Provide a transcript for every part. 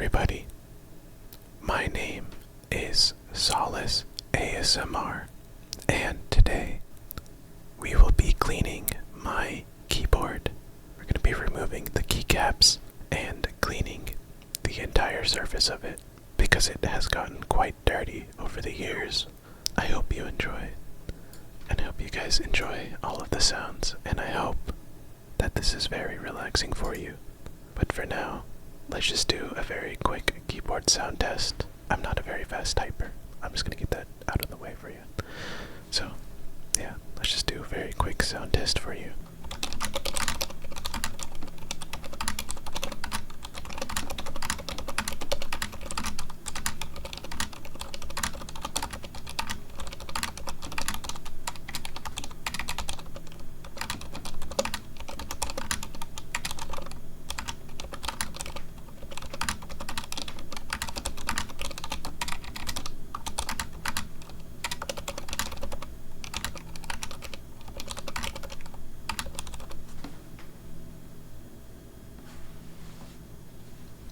everybody. My name is Solace ASMR, and today we will be cleaning my keyboard. We're going to be removing the keycaps and cleaning the entire surface of it because it has gotten quite dirty over the years. I hope you enjoy, and I hope you guys enjoy all of the sounds, and I hope that this is very relaxing for you. But for now, let's just do a very quick keyboard sound test. I'm not a very fast typer. I'm just gonna get that out of the way for you. So, yeah, let's just do a very quick sound test for you.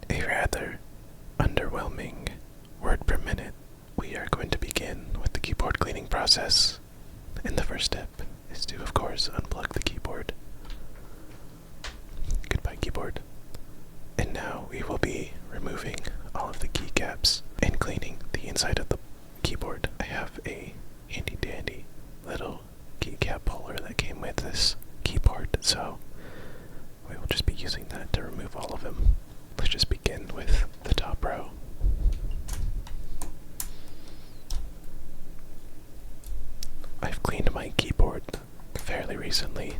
A rather underwhelming word per minute. We are going to begin with the keyboard cleaning process. And the first step is to, of course, unplug the keyboard. Goodbye, keyboard. And now we will be removing all of the keycaps and cleaning the inside of the keyboard. I have a handy dandy little keycap puller that came with this keyboard, so we will just be using that to remove all of them. Let's just begin with the top row. I've cleaned my keyboard fairly recently,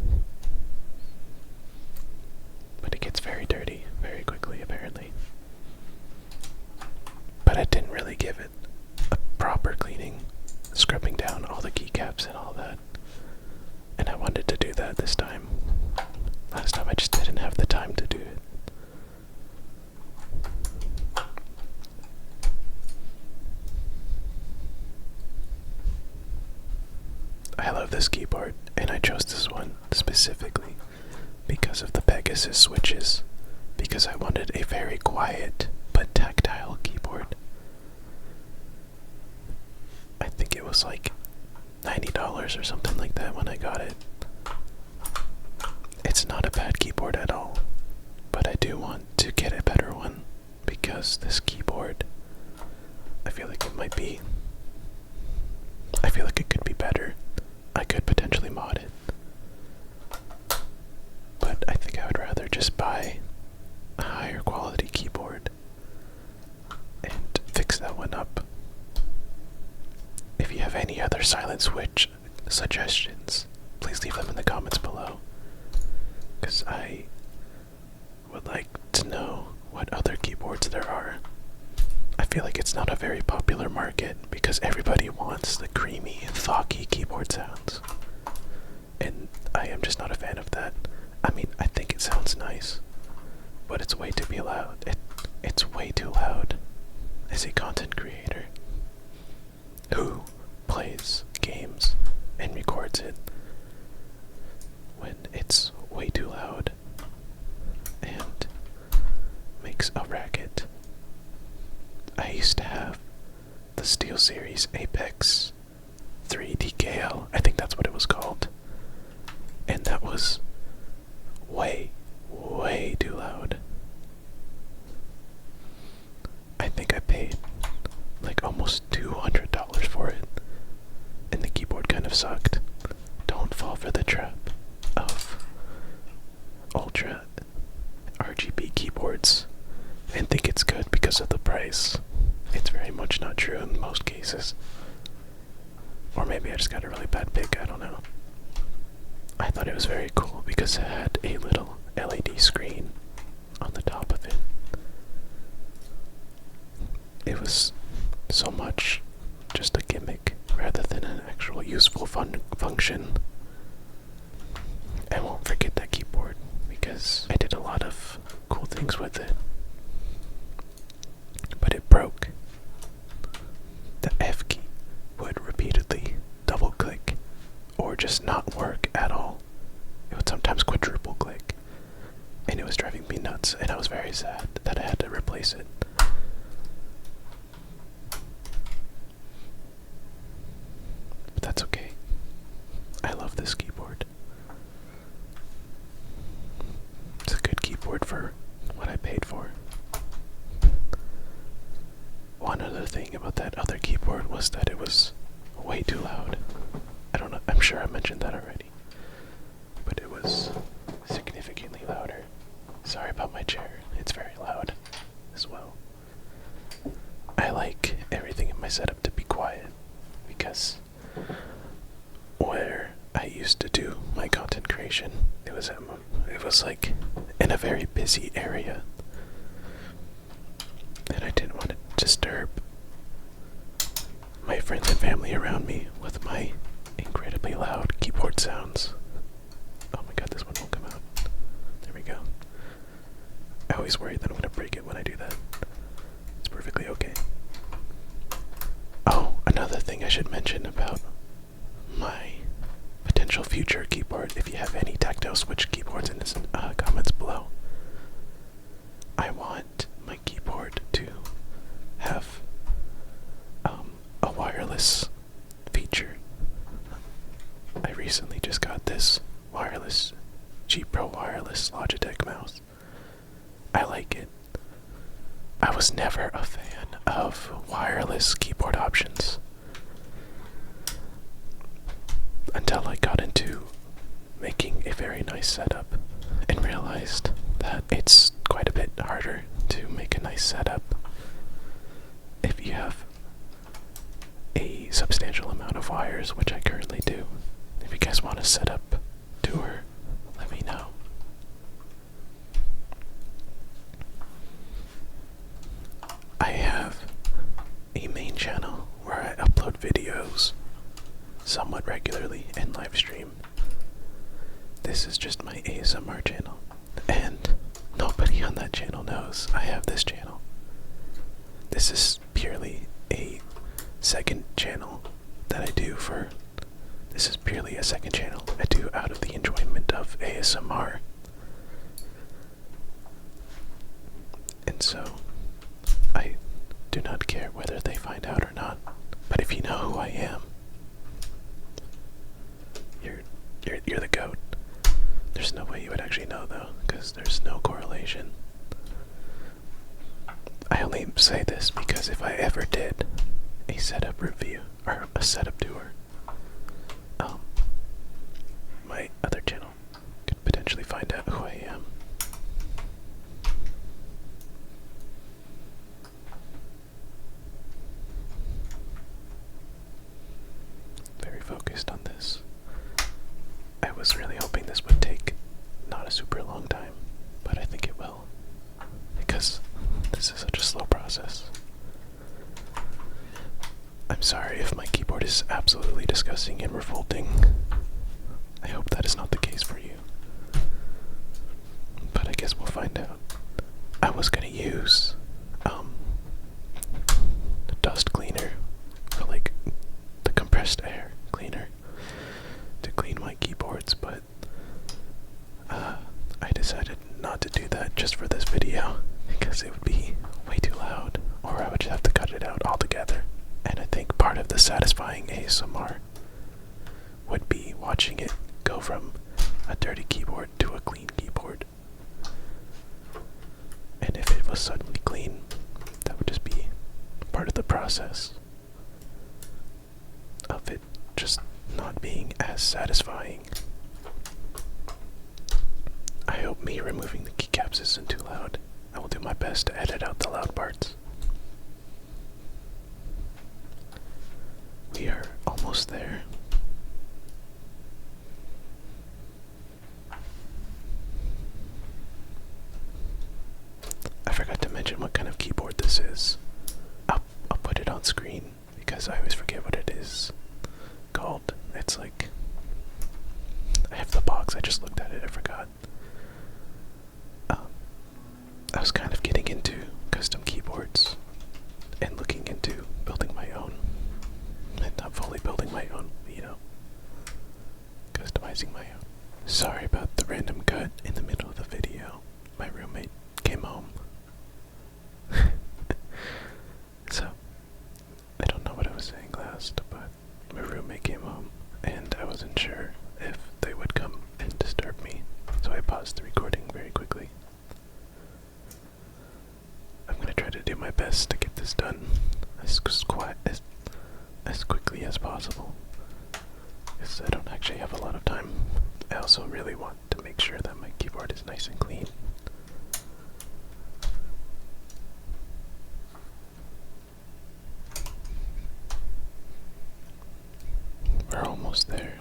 but it gets very dirty very quickly apparently. But I didn't really give it a proper cleaning, scrubbing down all the keycaps and all that, and I wanted to do that this time. Last time I just didn't have the time to do it. I love this keyboard, and I chose this one specifically because of the Pegasus switches, because I wanted a very quiet but tactile keyboard. I think it was like $90 or something like that when I got it. It's not a bad keyboard at all, but I do want to get a better one because this keyboard, I feel like it could be better. I could potentially mod it, but I think I would rather just buy a higher quality keyboard and fix that one up. If you have any other silent switch suggestions, please leave them in the comments below, because I would like to know what other keyboards there are. I feel like it's not a very popular market because everybody wants the creamy, thocky keyboard sounds, and I am just not a fan of that. I mean, I think it sounds nice, but it's way too loud. It's way too loud as a content creator who plays games and records it when it's way too loud and makes a racket. I used to have the SteelSeries Apex 3 DKL, I think that's what it was called, and that was way too loud. I think I paid like almost $200 for it, and the keyboard kind of sucked. Don't fall for the trap of ultra RGB keyboards and think it's good because of the price. It's very much not true in most cases. Or maybe I just got a really bad pick, I don't know. I thought it was very cool because it had a little LED screen on the top of it. It was so much just a gimmick rather than an actual useful function. I won't forget that keyboard because I did a lot of cool things with it. But it broke. The F key would repeatedly double click or just not work at all. It would sometimes quadruple click, and it was driving me nuts, and I was very sad that I had to replace it. thing about that other keyboard was that it was way too loud. I don't know, I'm sure I mentioned that already, but it was significantly louder. Sorry about my chair, it's very loud as well. I like everything in my setup to be quiet because where I used to do my content creation, it was like in a very busy area, and I didn't want to disturb my friends and family around me with my incredibly loud keyboard sounds. Oh my god, this one won't come out. There we go. I always worry that I'm going to break it when I do that. It's perfectly okay. Oh, another thing I should mention about my potential future keyboard, if you have any tactile switch keyboards in the comments below. I want my keyboard to have a wireless feature. I recently just got this wireless G Pro Wireless Logitech mouse. I like it. I was never a fan of wireless keyboard options until I got into making a very nice setup and realized that it's quite a bit harder to make a nice setup if you have a substantial amount of wires, which I currently do. If you guys want a setup tour, let me know. I have a main channel where I upload videos somewhat regularly and live stream. This is just my ASMR channel, and nobody on that channel knows I have this channel. This is purely a second channel that I do for. This is purely a second channel I do out of the enjoyment of ASMR. And so, I do not care whether they find out or not. But if you know who I am, you're the GOAT. There's no way you would actually know though, because there's no correlation. I only say this because if I ever did a setup review or a setup tour, my other channel could potentially find out who I am. Very focused on this. I was really hoping this would take not a super long time, but I think it will, because this is such a slow process. I'm sorry if my keyboard is absolutely disgusting and revolting. I hope that is not the case for you, but I guess we'll find out. I was gonna use the dust cleaner, or like the compressed air cleaner, to clean my keyboards, but I decided not to do that just for this video because it would be way too loud, or I would just have to cut it out altogether. And I think part of the satisfying ASMR would be watching it go from a dirty keyboard to a clean keyboard. And if it was suddenly clean, that would just be part of the process of it just not being as satisfying. I hope me removing the keycaps isn't too loud. I will do my best to edit out the loud parts. We are almost there. I forgot to mention what kind of keyboard this is. I'll put it on screen because I always forget what it is called. It's like, I have the box, I just looked at it, I forgot. I was kind of getting into custom keyboards and looking into building my own. And not fully building my own, you know, customizing my own. Sorry about the random cut in the middle of the video. My roommate came home. So, I don't know what I was saying last, but my roommate came home and I wasn't sure if they would come and disturb me, so I paused the recording very quickly. I'm gonna try to do my best to get this done. as quickly as possible, because I don't actually have a lot of time. I also really want to make sure that my keyboard is nice and clean. We're almost there.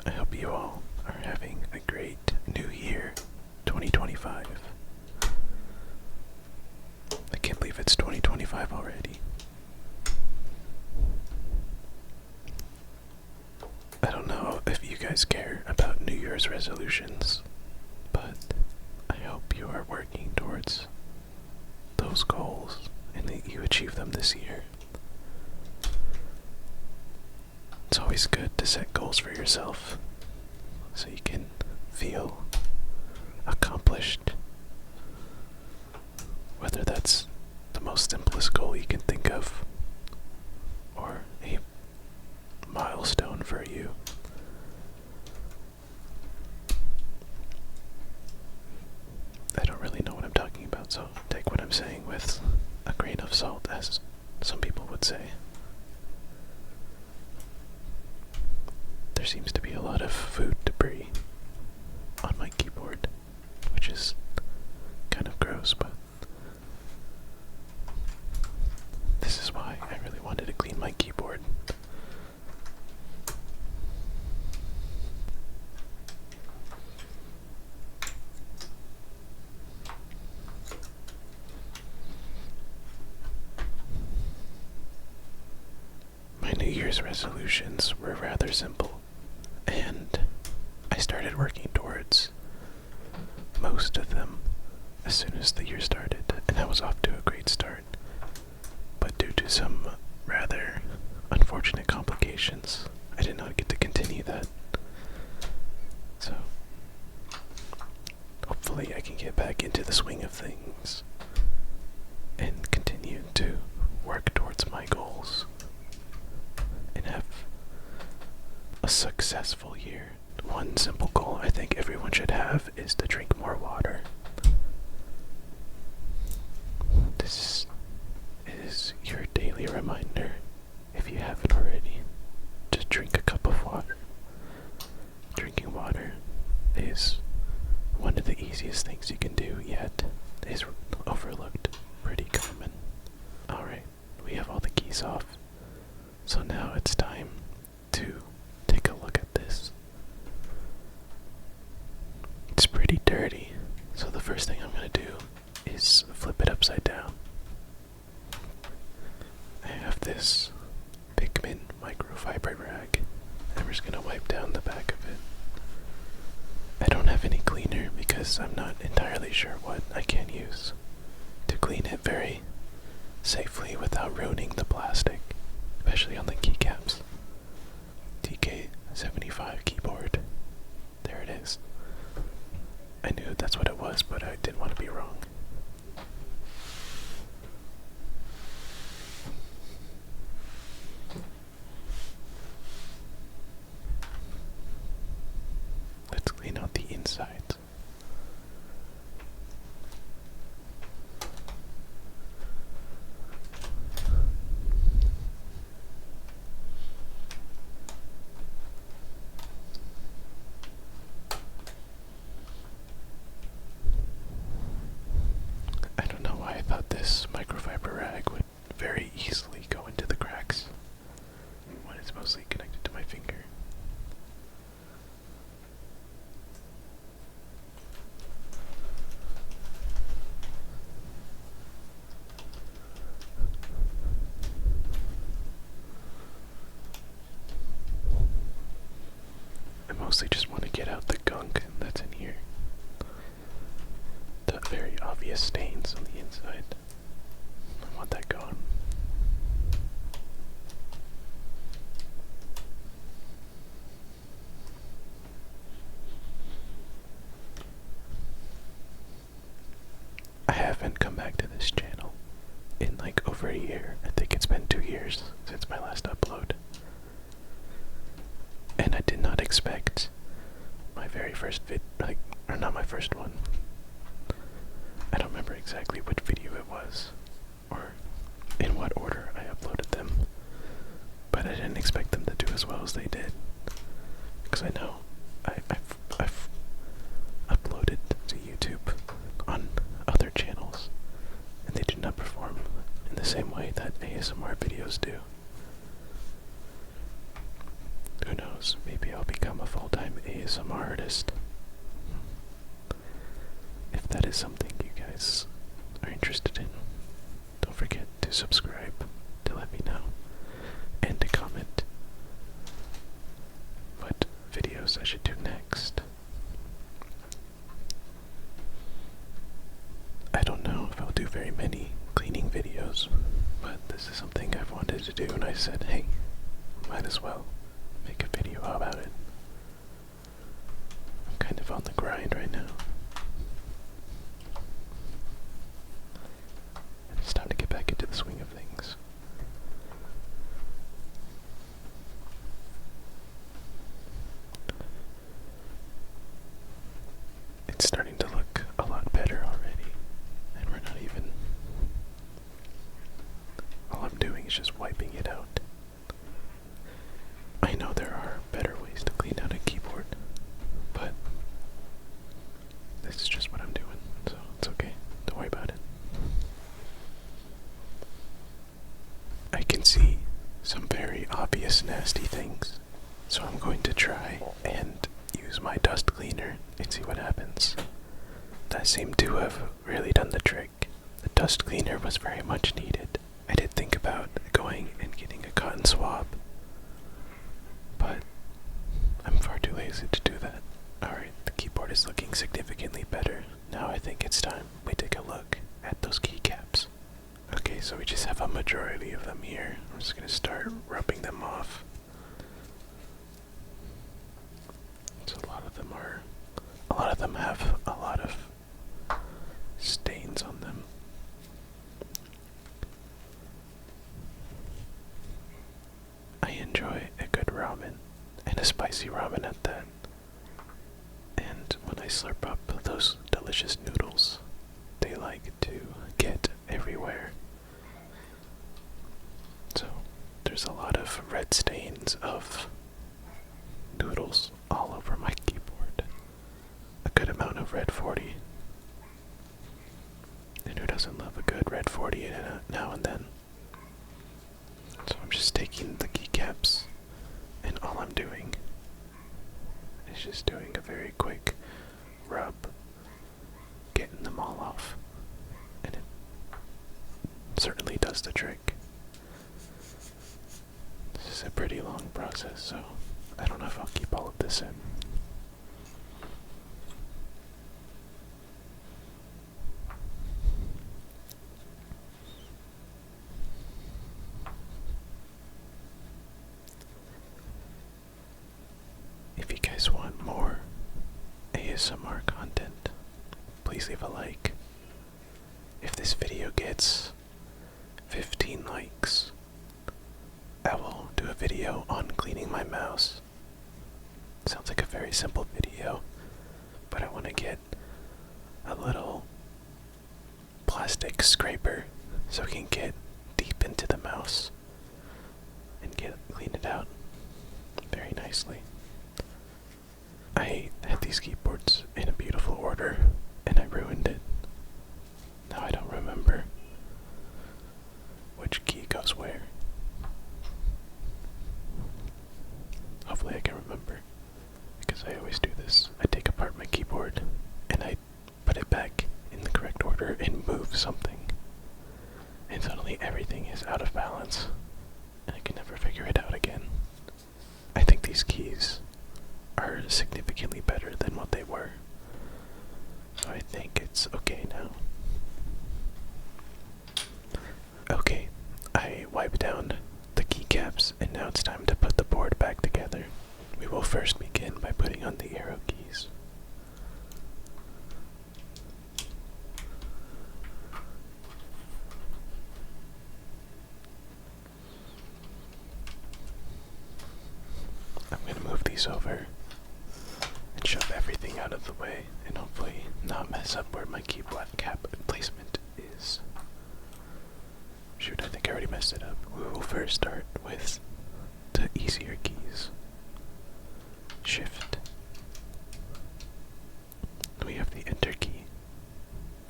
I hope you all are having a great new year, 2025. I can't believe it's 2025 already. I don't know if you guys care about New Year's resolutions, but I hope you are working towards those goals and that you achieve them this year. It's always good to set goals for yourself so you can feel accomplished, whether that's the most simplest goal you can think of or a milestone for you. I don't really know what I'm talking about, so take what I'm saying with a grain of salt, as some people would say. There seems to be a lot of food debris on my keyboard, which is kind of gross, but this is why I really wanted to clean my keyboard. My New Year's resolutions were rather simple, and I started working towards most of them as soon as the year started, and I was off to a great start. But due to some rather unfortunate complications, I did not get to continue that. So, hopefully I can get back into the swing of things and continue to work towards my goals and have a successful year. One simple goal I think everyone should have is to drink more water. This is your daily reminder, if you haven't already, to drink a cup of water. Drinking water is one of the easiest things you can do, yet is overlooked. Pretty common. Alright, we have all the keys off, so now it's time to take a look at this. It's pretty dirty, so the first thing I'm going to do is flip it upside down. I have this Pikmin microfiber rag, and we're just going to wipe down the back of it. I don't have any cleaner because I'm not entirely sure what I can use to clean it very safely without ruining the plastic, especially on the keycaps. TK75 keyboard. There it is. I knew that's what it was, but I didn't want to be wrong. Let's clean out the insides. I don't know why I thought this microfiber rag would very easily go into the cracks when it's mostly connected to my finger. I mostly just want to get out the gunk that's in here. The very obvious stains on the inside. I want that gone. I haven't come back to this channel in like over a year. I think it's been 2 years since my last upload. And I did not expect my very first or not my first one. I don't remember exactly which video it was, or in what order I uploaded them, but I didn't expect them to do as well as they did, because I know I've uploaded to YouTube on other channels, and they do not perform in the same way that ASMR videos do. Who knows, maybe I'll become a full-time ASMR artist. If that is something you guys are interested in, don't forget to subscribe to let me know, and to comment what videos I should do next. I don't know if I'll do very many cleaning videos, but this is something I've wanted to do, and I said, hey, might as well make a video about it. I'm kind of on the grind right now. It's time to get back into the swing of things. It's starting to look a lot better already, and we're not even... all I'm doing is just wiping it out. I know there are better ways to clean out a keyboard, but this is just what I'm doing, so it's okay. Don't worry about it. I can see some very obvious nasty things, so I'm going to try and use my dust cleaner and see what happens. That seemed to have really done the trick. The dust cleaner was very much needed. I did think about going and getting a cotton swab, but I'm far too lazy to do that. Alright, the keyboard is looking significantly better. Now I think it's time we take a look at those keycaps. Okay, so we just have a majority of them here. I'm just gonna start rubbing them off. So a lot of them have a lot of stains on them. I enjoy a good ramen, and a spicy ramen at that. And when I slurp up those delicious noodles, they like to get everywhere. So there's a lot of red stains of noodles all over my keyboard. A good amount of red 40. And who doesn't love a good red 40 now and then? So I'm just taking the keycaps, and all I'm doing is just doing a very quick rub, getting them all off, and it certainly does the trick. This is a pretty long process, so I don't know if I'll keep all of this in. If you guys want more ASMR content, please leave a like. If this video gets 15 likes, I will do a video on cleaning my mouse. Sounds like a very simple video, but I want to get a little plastic scraper so we can get deep into the mouse and clean it out very nicely. I had these keyboards in a beautiful order, and I ruined it. Now I don't remember which key goes where. Hopefully I can remember, because I always do this. I take apart my keyboard, and I put it back in the correct order and move something. And suddenly everything is out of balance, and I can never figure it out again. I think these keys are significantly better than what they were, so I think it's okay now. Okay, I wiped down the keycaps, and now it's time to put the board back together. We will first begin by putting on the arrow keys. these over and shove everything out of the way and hopefully not mess up where my keycap placement is. Shoot, I think I already messed it up. We will first start with the easier keys. Shift. We have the enter key.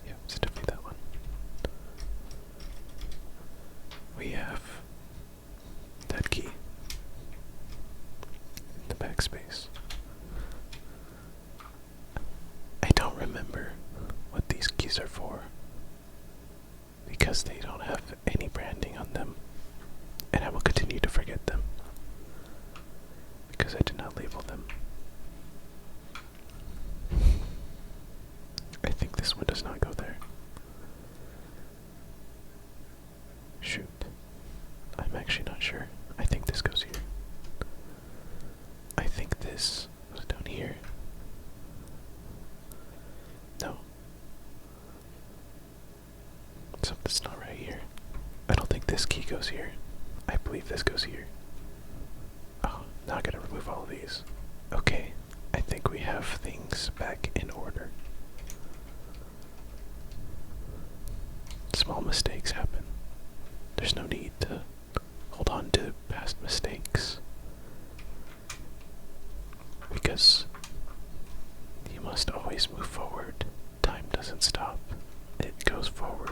Yeah, it's definitely that one. We have that key. The backspace. I don't remember what these keys are for because they don't have any branding on them, and I will continue to forget them because I did not label them. I think this one does not go there. Shoot. I'm actually not sure. I think this goes here. I think this goes down here. No. Something's not right here. I don't think this key goes here. I believe this goes here. Oh, now I gotta remove all of these. Okay, I think we have things back in order. Small mistakes happen. There's no need to hold on to past mistakes, because you must always move forward. Time doesn't stop, it goes forward.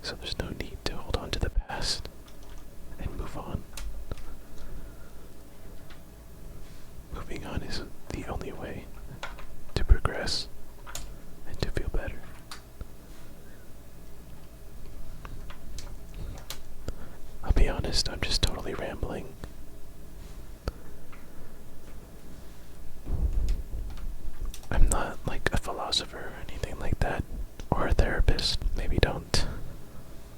So there's no need to hold on to the past and move on. Moving on is the only way to progress and to feel better. I'll be honest, I'm just totally rambling. I'm not like a philosopher or anything like that, or a therapist. Maybe don't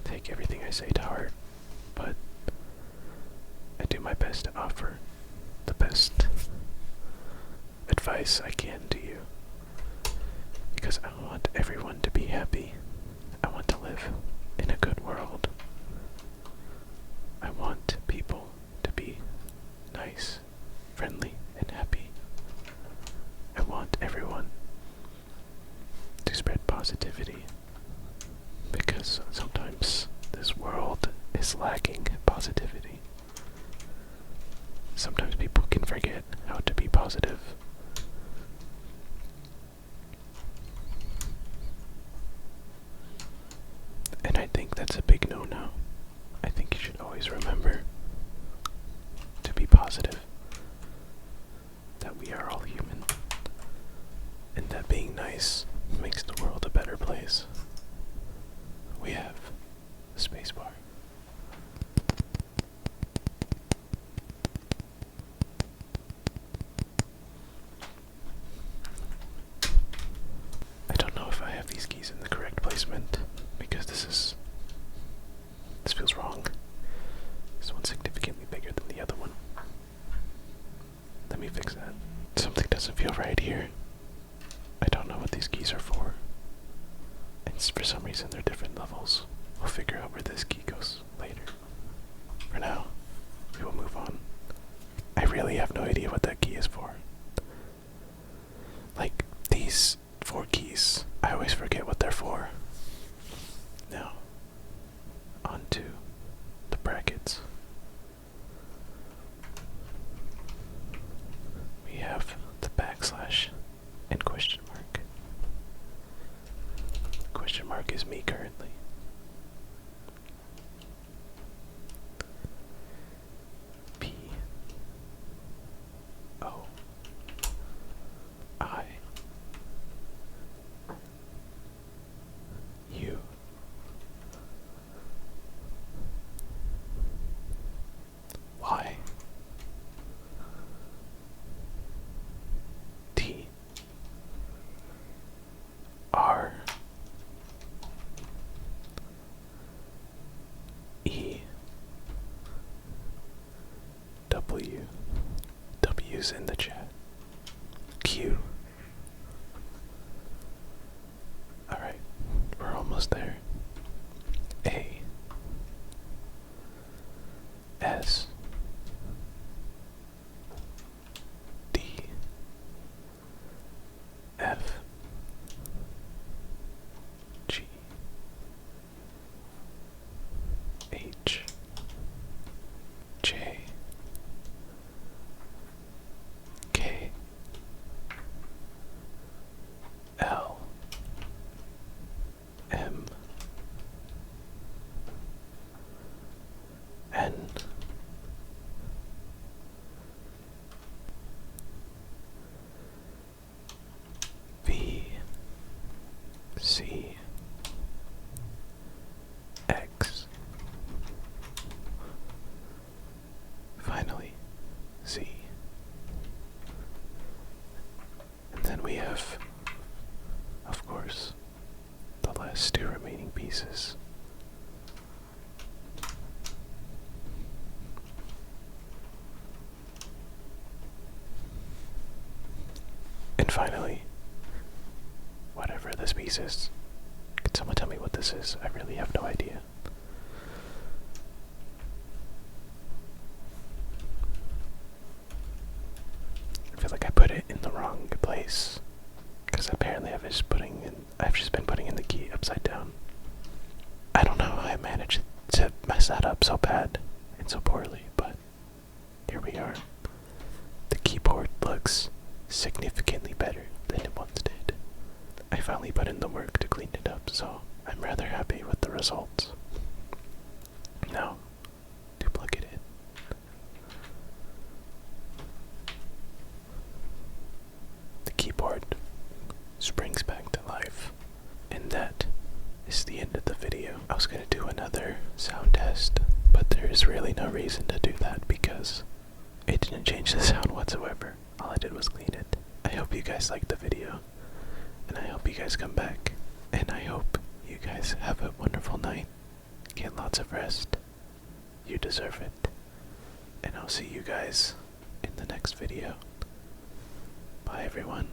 take everything I say to heart, but I do my best to offer the best advice I can to you, because I want everyone to be happy. I want to live in a good world. I want people to be nice, friendly, and happy. I want everyone to spread positivity, because sometimes this world is lacking positivity. Sometimes people can forget how to be positive. And I think that's a big no-no. I think you should always remember to be positive, that we are all human, and that being nice makes the world a better place. We have the space bar. I don't know if I have these keys in the correct placement, because this feels wrong. This one's significantly bigger than the other one. Let me fix that. Something doesn't feel right here. I don't know what these keys are for. And for some reason they're different levels. We'll figure out where this key goes later. For now, we will move on. I really have no idea what that key is for. Like, these 4 keys, I always forget what they're for. Now, onto the brackets. We have the backslash and question mark. Question mark is me currently. P O I U Y T R E W. W's in the chat. Q. Alright, we're almost there. A. S. N. V. C. X. Finally, Z. And then we have, of course, the last two remaining pieces. And finally, whatever this piece is. Can someone tell me what this is? I really have no idea. I feel like I put it in the wrong place, because apparently I've just been putting in the key upside down. I don't know how I managed to mess that up so bad and so poorly, but here we are. The keyboard looks significantly better than it once did. I finally put in the work to clean it up, so I'm rather happy with the results. Now, to plug it in. The keyboard springs back to life, and that is the end of the video. I was going to do another sound test, but there is really no reason to do that because it didn't change the sound whatsoever. All I did was clean it. I hope you guys liked the video, and I hope you guys come back, and I hope you guys have a wonderful night. Get lots of rest. You deserve it. And I'll see you guys in the next video. Bye everyone.